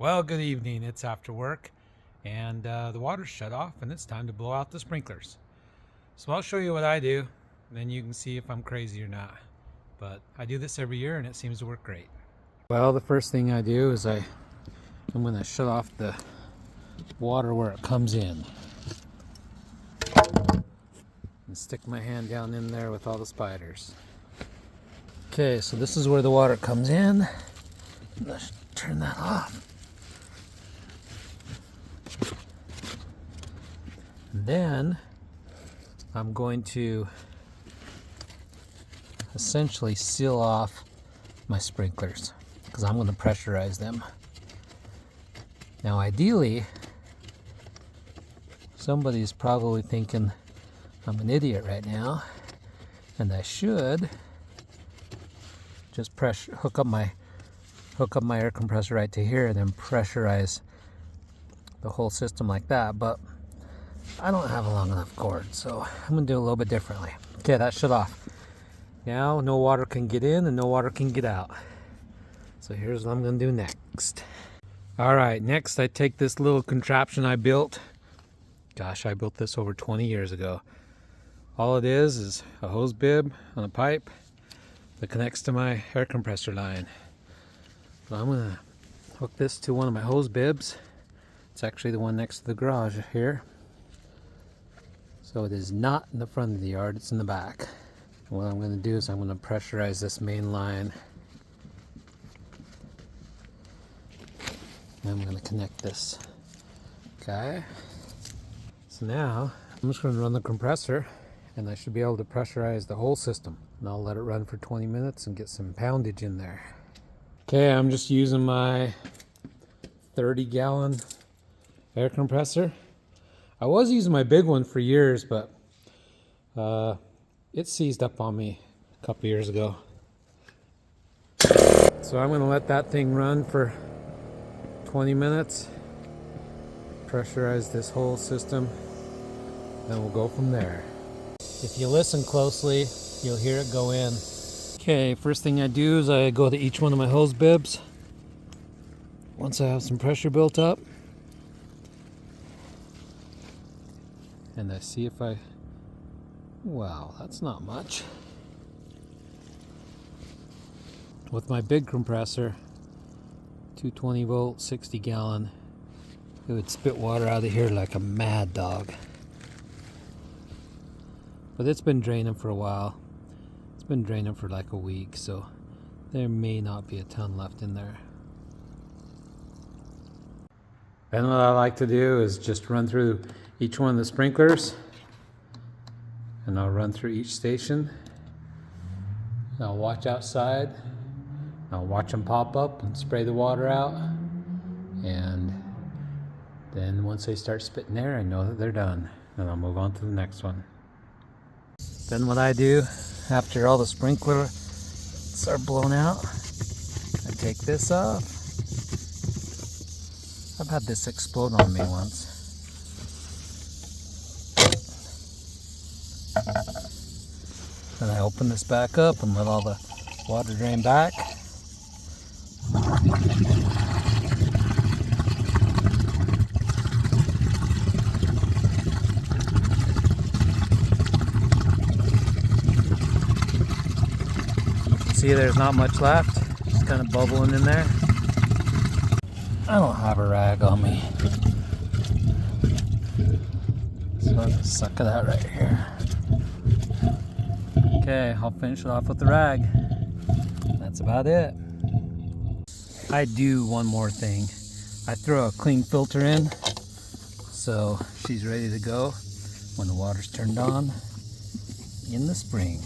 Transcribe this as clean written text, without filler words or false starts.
Well, good evening. It's after work and the water's shut off and it's time to blow out the sprinklers. So I'll show you what I do, and then you can see if I'm crazy or not. But I do this every year and it seems to work great. Well, the first thing I do is I'm going to shut off the water where it comes in. And stick my hand down in there with all the spiders. Okay, so this is where the water comes in. Let's turn that off. And then I'm going to essentially seal off my sprinklers because I'm going to pressurize them. Now ideally, somebody's probably thinking I'm an idiot right now, and I should just hook up my air compressor right to here and then pressurize the whole system like that, but I don't have a long enough cord, so I'm gonna do it a little bit differently. Okay, that shut off. Now no water can get in and no water can get out. So here's what I'm gonna do next. All right, next I take this little contraption I built. Gosh, I built this over 20 years ago. All it is a hose bib on a pipe that connects to my air compressor line. So I'm gonna hook this to one of my hose bibs. It's actually the one next to the garage here. So it is not in the front of the yard, it's in the back. And what I'm going to do is I'm going to pressurize this main line. And I'm going to connect this. Okay. So now I'm just going to run the compressor and I should be able to pressurize the whole system. And I'll let it run for 20 minutes and get some poundage in there. Okay, I'm just using my 30-gallon air compressor. I was using my big one for years, but it seized up on me a couple years ago. So I'm going to let that thing run for 20 minutes, pressurize this whole system, then we'll go from there. If you listen closely, you'll hear it go in. Okay, first thing I do is I go to each one of my hose bibs. Once I have some pressure built up, and I see if wow, that's not much. With my big compressor, 220 volt, 60 gallon, it would spit water out of here like a mad dog. But it's been draining for a while. It's been draining for like a week, so there may not be a ton left in there. Then what I like to do is just run through each one of the sprinklers, and I'll run through each station. I'll watch outside. I'll watch them pop up and spray the water out, and then once they start spitting air, I know that they're done, and I'll move on to the next one. Then what I do after all the sprinklers are blown out, I take this off. I've had this explode on me once. Then I open this back up and let all the water drain back. See, there's not much left, just kind of bubbling in there. I don't have a rag on me, so I'll just suck it out right here. Okay, I'll finish it off with the rag. That's about it. I do one more thing. I throw a clean filter in, so she's ready to go when the water's turned on in the spring.